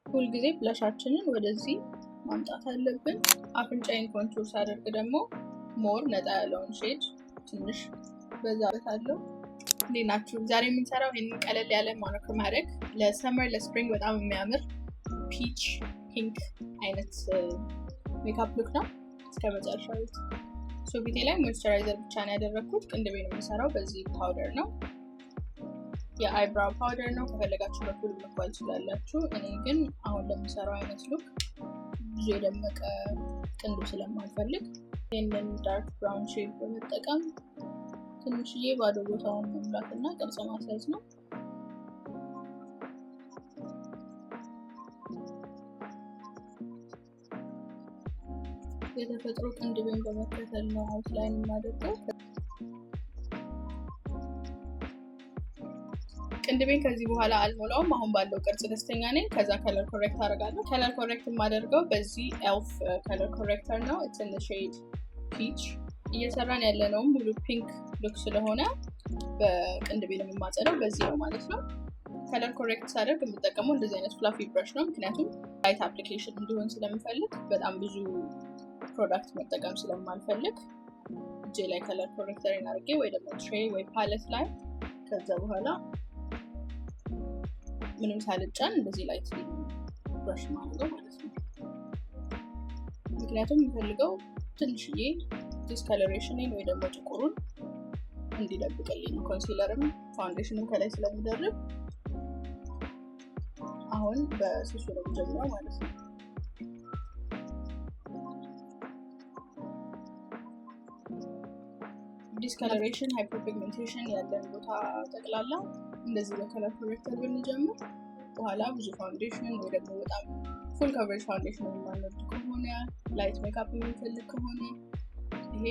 ሁልጊዜ ብለሻችንን ወደዚህ ማምጣት አለብን። አፍንጫዬን ኮንቱር ሳደርግ ደግሞ ሞር ነጣ ያለውን ሼድ ትንሽ በዛበታለሁ። እንዴት ናችሁ? ዛሬ የምንሰራው ይህንን ቀለል ያለ ሞኖክሮማቲክ ለሰመር ለስፕሪንግ በጣም የሚያምር ፒች ፒንክ አይነት ሜካፕ ሉክ ነው። እስከ መጨረሻው ፊቴ ላይ ሞይስቸራይዘር ብቻ ነው ያደረኩት። ቅንድቤን የምሰራው በዚህ ፓውደር ነው፣ የአይብራው ፓውደር ነው። ከፈለጋችሁ በኩል መኳል ትችላላችሁ። እኔ ግን አሁን ለምሰራው አይነት ሉክ ብዙ የደመቀ ቅንድብ ስለማልፈልግ ይህንን ዳርክ ብራውን ሼድ በመጠቀም ትንሽዬ ባዶ ቦታውን መሙላት እና ቅርጽ ማስያዝ ነው። የተፈጥሮ ቅንድቤን በመከተል ነው አውትላይን የማደርገው። ቅንድቤን ከዚህ በኋላ አልሞላውም። አሁን ባለው ቅርጽ ደስተኛ ነኝ። ከዛ ከለር ኮሬክት አደርጋለሁ። ከለር ኮሬክት የማደርገው በዚህ ኤልፍ ከለር ኮሬክተር ነው። ኢትስ ኢን ዘ ሼድ ፒች። እየሰራን ያለነውም ሙሉ ፒንክ ሉክ ስለሆነ በቅንድቤን የማጸደው በዚህ ነው ማለት ነው። ከለር ኮሬክት ሳደርግ የምጠቀመው እንደዚህ አይነት ፍላፊ ብራሽ ነው፣ ምክንያቱም ላይት አፕሊኬሽን እንዲሆን ስለምፈልግ፣ በጣም ብዙ ፕሮዳክት መጠቀም ስለማልፈልግ እጄ ላይ ከለር ኮሬክተርን አድርጌ ወይ ደግሞ ትሬ ወይ ፓሌት ላይ ከዛ በኋላ ምንም ሳልጫን እንደዚህ ላይት ብራሽ ማድረገው ማለት ነው። ምክንያቱም የምፈልገው ትንሽዬ ዲስከለሬሽንን ወይ ደግሞ ጥቁሩን እንዲደብቅልኝ ነው። ኮንሲለርም ፋውንዴሽንም ከላይ ስለሚደርብ አሁን በስሱ ነው የምጀምረው ማለት ነው። ዲስከለሬሽን ሃይፐርፒግሜንቴሽን ያለን ቦታ ጠቅላላ እንደዚህ በከለር ኮሬክተር ብንጀምር በኋላ ብዙ ፋውንዴሽን ወይ ደግሞ በጣም ፉል ከቨሬጅ ፋውንዴሽን የማንወድ ከሆነ ላይት ሜካፕ የምንፈልግ ከሆነ ይሄ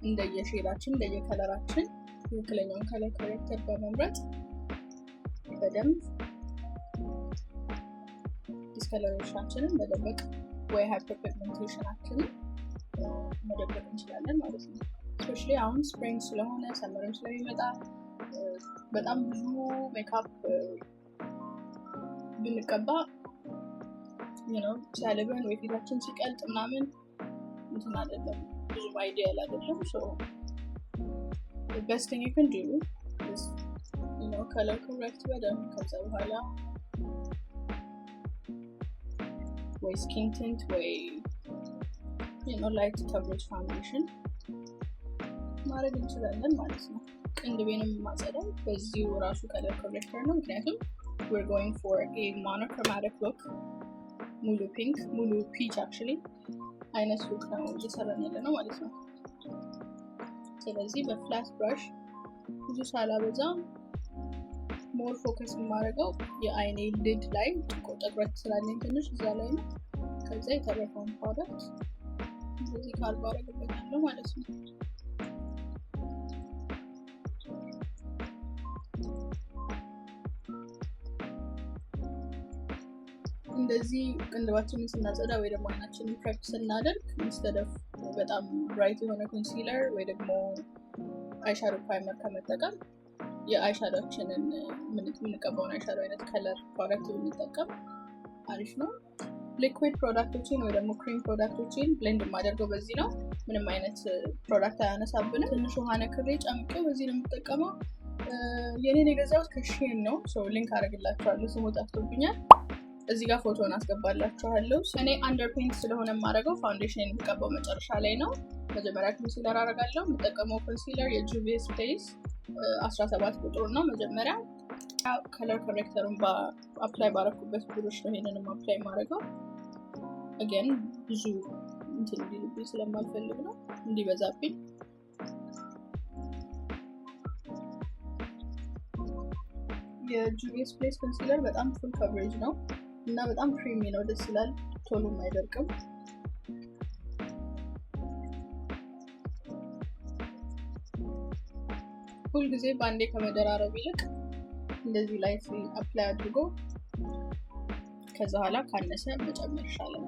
እንደየሼዳችን እንደየከለራችን ትክክለኛውን ከለር ኮሬክተር በመምረጥ በደንብ ዲስከለሬሽናችንን መደበቅ ወይ ሃይፐርፒግሜንቴሽናችንን መደበቅ እንችላለን ማለት ነው። ስፔሻሊ አሁን ስፕሪንግ ስለሆነ ሰመርም ስለሚመጣ በጣም ብዙ ሜካፕ ብንቀባ ሲያልበን ወይ ፊታችን ሲቀልጥ ምናምን እንትን አይደለም፣ ብዙም አይዲያል አይደለም። best thing you can do is color correct በደንብ ከዛ በኋላ ወይ ስኪን ቲንት ወይ ላይት ከቨሬጅ ፋውንዴሽን ማድረግ እንችላለን ማለት ነው። ቅንድቤንም የማጸዳው በዚሁ ራሱ ከለር ኮሬክተር ነው፣ ምክንያቱም we're going for a monochromatic look ሙሉ ፒንክ ሙሉ ፒች actually አይነት ሉክ ነው እየሰራን ያለ ነው ማለት ነው። ስለዚህ በፍላት ብራሽ ብዙ ሳላበዛ ሞር ፎከስ የማደርገው የአይኔ ሊድ ላይ ጥቁረት ስላለኝ ትንሽ እዛ ላይ ነው። ከዛ የተረፈውን ፕሮዳክት እንደዚህ ካልባ አደርግበታለሁ ማለት ነው። እንደዚህ ቅንድባችንን ስናጸዳ ወይ ደግሞ አይናችንን ፕሬፕ ስናደርግ ኢንስቴድ ኦፍ በጣም ብራይት የሆነ ኮንሲለር ወይ ደግሞ አይሻዶ ፕራይመር ከመጠቀም የአይሻዶችንን የምንቀባውን አይሻዶ አይነት ከለር ፕሮዳክት ብንጠቀም አሪፍ ነው። ሊኩዊድ ፕሮዳክቶችን ወይ ደግሞ ክሪም ፕሮዳክቶችን ብሌንድ የማደርገው በዚህ ነው። ምንም አይነት ፕሮዳክት አያነሳብንም። ትንሽ ውሃ ነክሬ ጨምቄው በዚህ ነው የምጠቀመው። የኔን የገዛሁት ከሼን ነው። ሊንክ አደርግላችኋለሁ፣ ስሙ ጠፍቶብኛል። እዚህ ጋር ፎቶን አስገባላችኋለሁ። እኔ አንደር ፔንት ስለሆነ የማደርገው ፋውንዴሽን የምቀባው መጨረሻ ላይ ነው። መጀመሪያ ኮንሲለር አደርጋለሁ። የምጠቀመው ኮንሲለር የጁቪየስ ፕሌስ 17 ቁጥሩ ነው። መጀመሪያ ከለር ኮሬክተሩን አፕላይ ባረኩበት ብሩሽ ነው ይሄንንም አፕላይ ማድረገው። አገን ብዙ እንትን እንዲልብኝ ስለማልፈልግ ነው እንዲበዛብኝ። የጁቪየስ ፕሌስ ኮንሲለር በጣም ፉል ከቨሬጅ ነው እና በጣም ክሪሚ ነው፣ ደስ ይላል፣ ቶሎም አይደርቅም። ሁልጊዜ በአንዴ ከመደራረብ ይልቅ እንደዚህ ላይት አፕላይ አድርጎ ከዛ በኋላ ካነሰ መጨመር ይሻላል።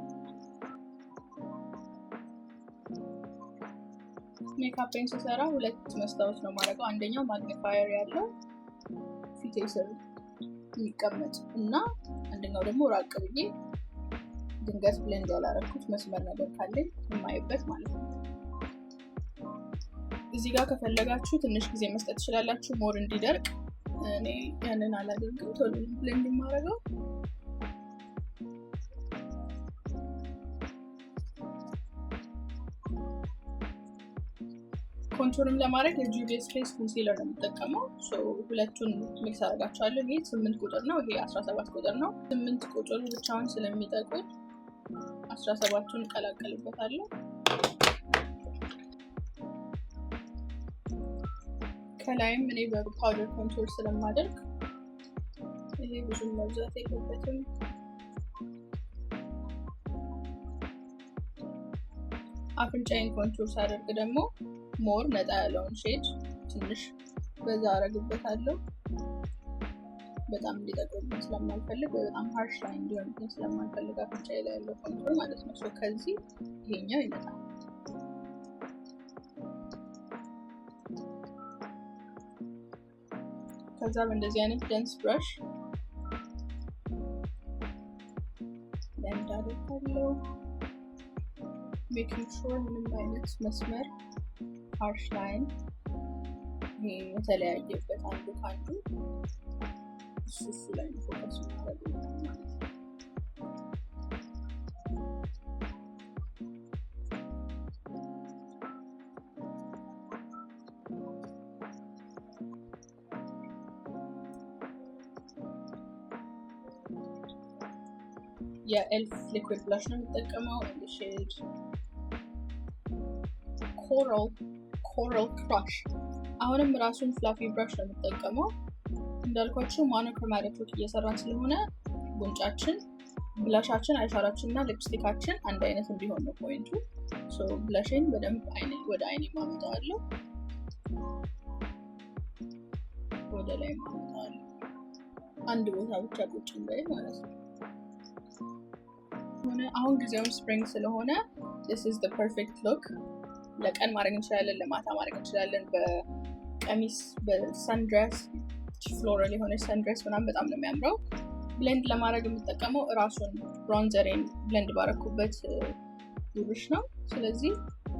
ሜካፕን ስሰራ ሁለት መስታወት ነው ማድረገው። አንደኛው ማግኒፋየር ያለው ፊቴ ስር የሚቀመጥ እና አንደኛው ደግሞ ራቅ ብዬ ድንገት ብሌንድ ያላረኩት መስመር ነገር ካለኝ የማይበት ማለት ነው። እዚህ ጋር ከፈለጋችሁ ትንሽ ጊዜ መስጠት ትችላላችሁ ሞር እንዲደርቅ። እኔ ያንን አላደርግም፣ ቶሎ ብሌንድ የማደርገው። ኮንቱርም ለማድረግ የጁዲየስ ፌስ ኮንሲለር ነው የምጠቀመው። ሁለቱን ሚክስ አደርጋቸዋለሁ። ይሄ 8 ቁጥር ነው፣ ይሄ 17 ቁጥር ነው። 8 ቁጥሩ ብቻውን ስለሚጠቁር 17ቱን እቀላቀልበታለሁ። ከላይም እኔ በፓውደር ኮንቱር ስለማደርግ ይሄ ብዙም መብዛት የለበትም። አፍንጫዬን ኮንቱር ሳደርግ ደግሞ ሞር ነጣ ያለውን ሼድ ትንሽ በዛ አረግበታለሁ። በጣም እንዲጠቁርብኝ ስለማልፈልግ፣ በጣም ሃርሽ ላይ እንዲሆንብኝ ስለማልፈልግ አፍንጫዬ ላይ ያለው ኮንቱር ማለት ነው። ከዚህ ይሄኛው ይመጣል። ከዛ በእንደዚህ አይነት ደንስ ብራሽ ብሌንድ አደርጋለሁ። ሜኪንግ ሹር ምንም አይነት መስመር ሃርሽ ላይን ይሄ የተለያየበት አንዱ ካንዱ እሱ ላይ ፎከስ ማድረግ ማለት ነው። የኤልፍ ሊኩዊድ ብላሽ ነው የምጠቀመው። ሼድ ኮራል ክራሽ። አሁንም ራሱን ፍላፊ ብራሽ ነው የምጠቀመው። እንዳልኳችሁ ሞኖክሮማቲክ እየሰራን ስለሆነ ጉንጫችን፣ ብላሻችን፣ አይሻራችን እና ሊፕስቲካችን አንድ አይነት እንዲሆን ነው ፖይንቱ። ብላሽን በደንብ ወደ አይኔ ማመጣዋለሁ፣ ወደ ላይ ማመጣዋለሁ። አንድ ቦታ ብቻ ቁጭ እንዳይል ማለት ነው። አሁን ጊዜውን ስፕሪንግ ስለሆነ this is the perfect look። ለቀን ማድረግ እንችላለን፣ ለማታ ማድረግ እንችላለን። በቀሚስ በሰንድሬስ ፍሎራል የሆነ ሰንድሬስ ምናምን በጣም ነው የሚያምረው። ብሌንድ ለማድረግ የምጠቀመው እራሱን ብሮንዘሬን ብሌንድ ባረኩበት ብሩሽ ነው። ስለዚህ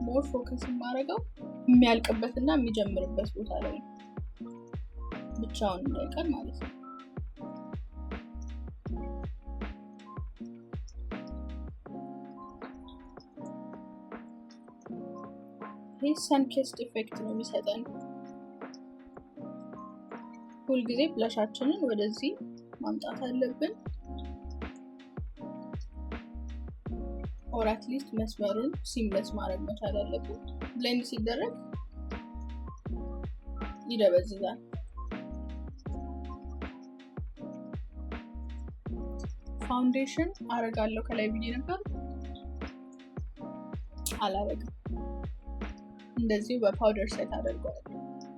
ሞር ፎከስ የማደርገው የሚያልቅበት እና የሚጀምርበት ቦታ ላይ ብቻውን እንዳይቀር ማለት ነው። ይህ ሰንኬስት ኢፌክት ነው የሚሰጠን። ሁልጊዜ ብላሻችንን ወደዚህ ማምጣት አለብን፣ ኦር አትሊስት መስመሩን ሲምለስ ማድረግ መቻል አለብን። ብሌንድ ሲደረግ ይደበዝዛል። ፋውንዴሽን አረጋለሁ ከላይ ብዬ ነበር፣ አላረግም። እንደዚሁ በፓውደር ሴት አደርገዋለሁ።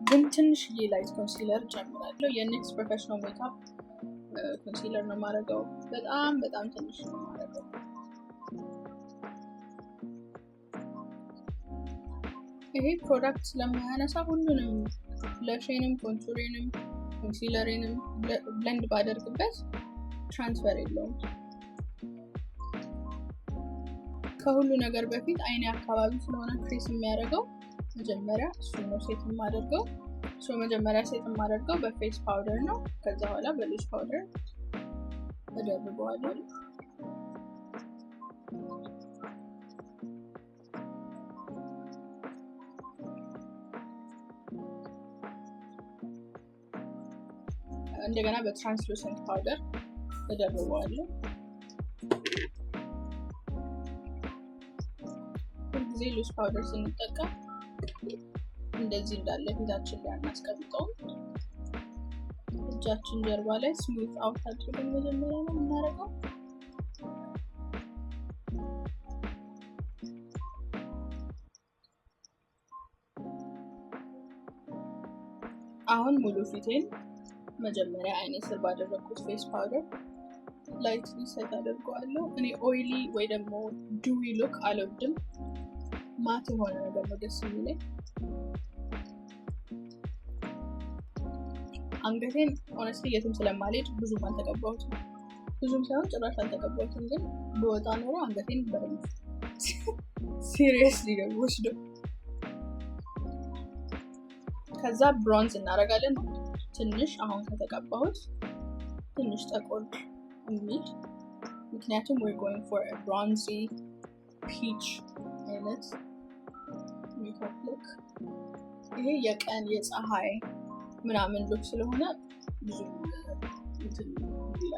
ግን ትንሽዬ ላይት ኮንሲለር ጨምራለሁ። የኔክስ ፕሮፌሽናል ሜካፕ ኮንሲለር ነው የማደርገው። በጣም ትንሽ ነው የማደርገው። ይሄ ፕሮዳክት ስለማያነሳ ሁሉንም ብለሽንም ኮንቱሬንም ኮንሲለሬንም ብሌንድ ባደርግበት ትራንስፈር የለውም። ከሁሉ ነገር በፊት አይኔ አካባቢ ስለሆነ ክሬስ የሚያደርገው መጀመሪያ እሱን ነው ሴት የማደርገው። መጀመሪያ ሴት የማደርገው በፌስ ፓውደር ነው። ከዛ በኋላ በሉዝ ፓውደር እደርበዋለሁ። እንደገና በትራንስሉሰንት ፓውደር እደርበዋለሁ። ሁልጊዜ ሉዝ ፓውደር ስንጠቀም እንደዚህ እንዳለ ፊታችን ላይ አናስቀምጠውም። እጃችን ጀርባ ላይ ስሙት አውት አድርገን መጀመሪያ ነው የምናደርገው። አሁን ሙሉ ፊቴን መጀመሪያ አይኔ ስር ባደረኩት ፌስ ፓውደር ላይትሊ ሴት አደርገዋለሁ። እኔ ኦይሊ ወይ ደግሞ ዱዊ ሉክ አልወድም። ማት የሆነ ነገር ነው ደስ የሚለኝ። አንገቴን ሆነስሊ የትም ስለማልሄድ ብዙም አልተቀባሁትም። ብዙም ሳይሆን ጭራሽ አልተቀባሁትም። ግን በወጣ ኖሮ አንገቴን በደንብ ሲሪየስሊ ነው ወስደው። ከዛ ብሮንዝ እናደርጋለን ትንሽ። አሁን ከተቀባሁት ትንሽ ጠቆር የሚል ምክንያቱም we're going for a bronzy peach አይነት ሜካፕ ሉክ። ይሄ የቀን የፀሐይ ምናምን ሉክ ስለሆነ ብዙ እንትን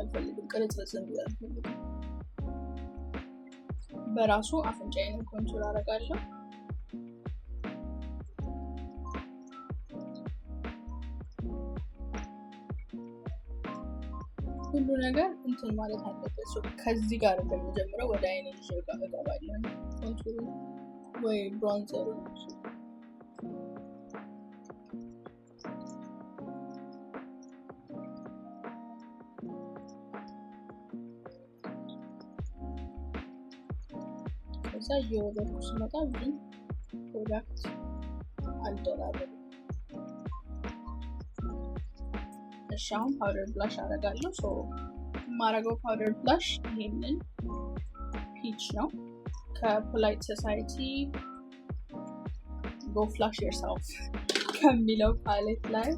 አልፈልግም፣ ቅርጽርጽ እንዲል አልፈልግም። በራሱ አፍንጫዬን ኮንቱር አደርጋለሁ። ሁሉ ነገር እንትን ማለት አለበት። ከዚህ ጋር እንደምጀምረው ወደ አይኔ ይዤ እገባለሁ ኮንቱሩ ወይ ብሮንዘሩ። ከዛ እየወረድኩ ስመጣ ብዙም ፕሮዳክት አልደራረግም። እሺ አሁን ፓውደር ብላሽ አደርጋለሁ። ሶ የማደርገው ፓውደር ብላሽ ይሄንን ፒች ነው ከፖላይት ሶሳይቲ ጎ ፍላሽ ዮርሰልፍ ከሚለው ፓሌት ላይ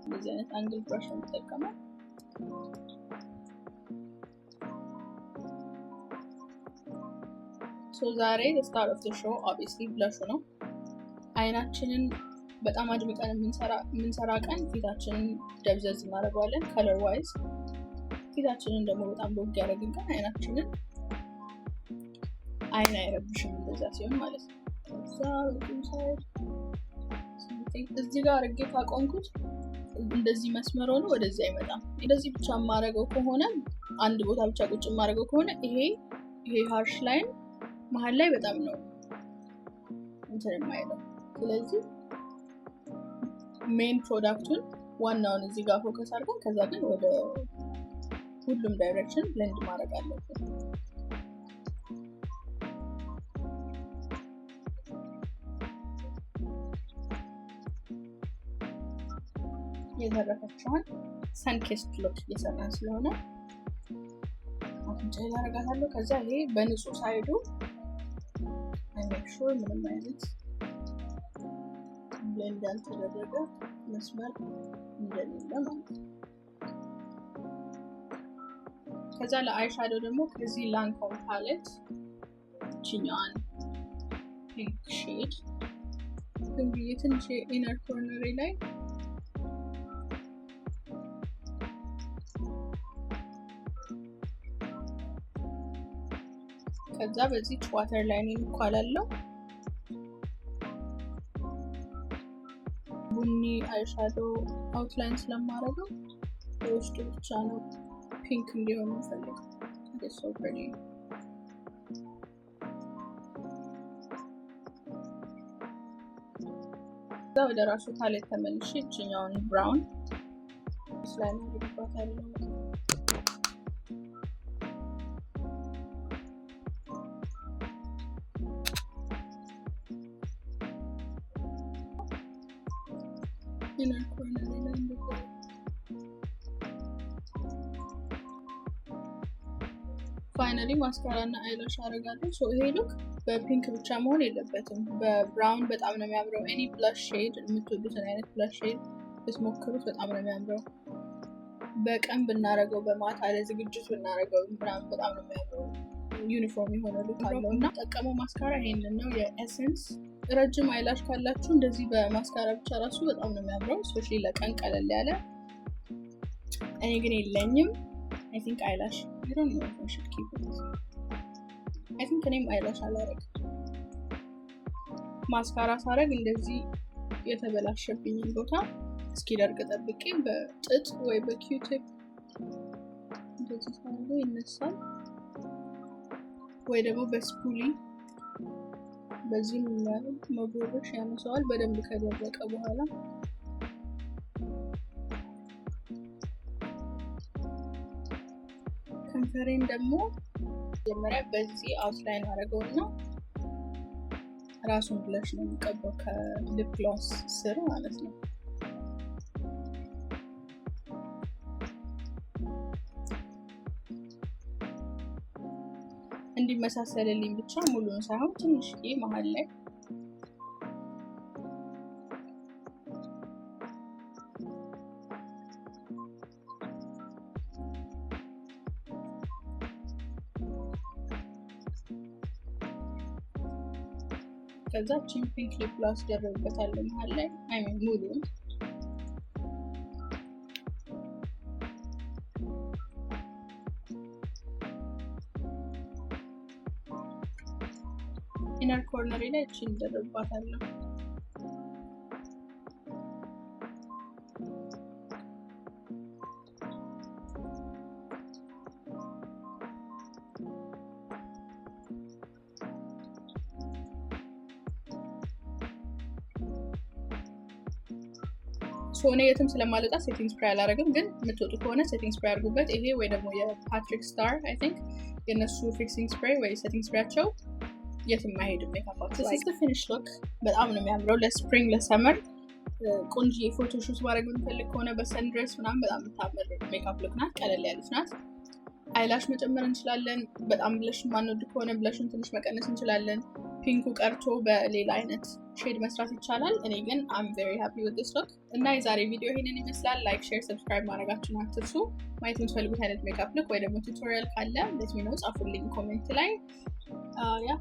እንደዚህ አይነት አንግል ብራሽ ነው የምጠቀመው። ሶ ዛሬ ስታር ኦፍ ዘ ሾው ኦብቪየስሊ ብላሹ ነው። አይናችንን በጣም አድምቀን የምንሰራ ቀን ፊታችንን ደብዘዝ እናደርገዋለን ከለር ዋይዝ። ፊታችንን ደግሞ በጣም ቦግ ያደረግን ቀን አይናችንን አይን አይረብሽም እንደዛ ሲሆን ማለት ነው። ከዛ በጣም ሳይድ እዚህ ጋር አድርጌ ካቆምኩት እንደዚህ መስመር ሆኖ ወደዚህ አይመጣም። እንደዚህ ብቻ የማደርገው ከሆነ አንድ ቦታ ብቻ ቁጭ የማደርገው ከሆነ ይሄ ሃርሽ ላይን መሀል ላይ በጣም ነው እንትን የማይለው። ስለዚህ ሜን ፕሮዳክቱን ዋናውን እዚህ ጋር ፎከስ አድርገን ከዛ ግን ወደ ሁሉም ዳይሬክሽን ብሌንድ ማድረግ አለብን። የተረፈችውን ሰንኬስት ሉክ እየሰራን ስለሆነ አፍንጫ ያደርጋታለሁ። ከዛ ይሄ በንጹህ ሳይዱ ሜክ ሹር ምንም አይነት ብሌንድ ያልተደረገ መስመር እንደሌለ ማለት ነው። ከዛ ለአይሻዶ ደግሞ ከዚህ ላንኮም ፓሌት ቺኛን ፒንክ ሼድ እንግዲህ ትንሽ ኢነር ኮርነሪ ላይ ከዛ በዚህ ዋተር ላይን እንኳላለው ቡኒ አይሻዶ አውትላይን ስለማደርገው በውስጡ ብቻ ነው ፒንክ እንዲሆን የምፈልገው። It's so pretty. ወደ ራሱ ፓሌት ተመልሼ እችኛውን ብራውን ስላይም አድርግባታለሁ። ኢነር ኮርነር ላይ እንደዚህ ፋይናሊ ማስካራ እና አይላሽ አደርጋለሁ። ሶ ይሄ ሉክ በፒንክ ብቻ መሆን የለበትም። በብራውን በጣም ነው የሚያምረው። ኤኒ ብላሽ ሼድ የምትወዱትን አይነት ብላሽ ሼድ ብትሞክሩት በጣም ነው የሚያምረው። በቀን ብናረገው በማታ ለዝግጅት ብናረገው ምናምን በጣም ነው የሚያምረው። ዩኒፎርም የሆነ ሉክ አለው እና ጠቀመው ማስካራ ይሄንን ነው የኤሰንስ። ረጅም አይላሽ ካላችሁ እንደዚህ በማስካራ ብቻ ራሱ በጣም ነው የሚያምረው። ስፔሻሊ ለቀን ቀለል ያለ። እኔ ግን የለኝም። I think eyelash. I don't know if I should keep it. I think እኔም eyelash አላረግ። ማስካራ ሳረግ እንደዚህ የተበላሸብኝን ቦታ እስኪደርቅ ጠብቄ በጥጥ ወይ በኪዩቲፕ እንደዚህ ሳረገው ይነሳል። ወይ ደግሞ በስፑሊ በዚህ መቦረሽ ያነሳዋል በደንብ ከደረቀ በኋላ። ከንፈሬን ደግሞ መጀመሪያ በዚህ አውትላይን አደረገውና ራሱን ብለሽ ነው የሚቀባው ከሊፕ ግሎስ ስር ማለት ነው። እንዲመሳሰልልኝ ብቻ ሙሉን ሳይሆን ትንሽዬ መሀል ላይ ከዛ ፒንክ ሊፕ ግሎስ ደርብበታለሁ መሀል ላይ ሙሉን። ኢነር ኮርነር ላይ እቺን ደርብባታለሁ። ሶኔ የትም ስለማልወጣ ሴቲንግ ስፕሬይ አላደርግም፣ ግን የምትወጡ ከሆነ ሴቲንግ ስፕሬይ አድርጉበት። ይሄ ወይ ደግሞ የፓትሪክ ስታር አይ ቲንክ የነሱ ፊክሲንግ ስፕሬይ ወይ ሴቲንግ ስፕሬያቸው የትም አይሄድም ሜካፓቸው። ዚስ ኢዝ ዘ ፊኒሽ ሉክ። በጣም ነው የሚያምረው። ለስፕሪንግ ለሰመር ቆንጆ ፎቶሹት ማድረግ የምንፈልግ ከሆነ በሰንድሬስ ምናምን በጣም የምታምር ሜካፕ ሉክ ናት። ቀለል ያለች ናት። አይላሽ መጨመር እንችላለን። በጣም ብለሽ ማንወድ ከሆነ ብለሽን ትንሽ መቀነስ እንችላለን። ፒንኩ ቀርቶ በሌላ አይነት ሼድ መስራት ይቻላል። እኔ ግን I'm very happy with this look። እና የዛሬ ቪዲዮ ይሄንን ይመስላል። ላይክ፣ ሼር፣ ሰብስክራይብ ማድረጋችሁን አትርሱ። ማየት የምትፈልጉት አይነት ሜካፕ ሉክ ወይ ደግሞ ቱቶሪያል ካለ let me know ጻፉልኝ ኮሜንት ላይ ያ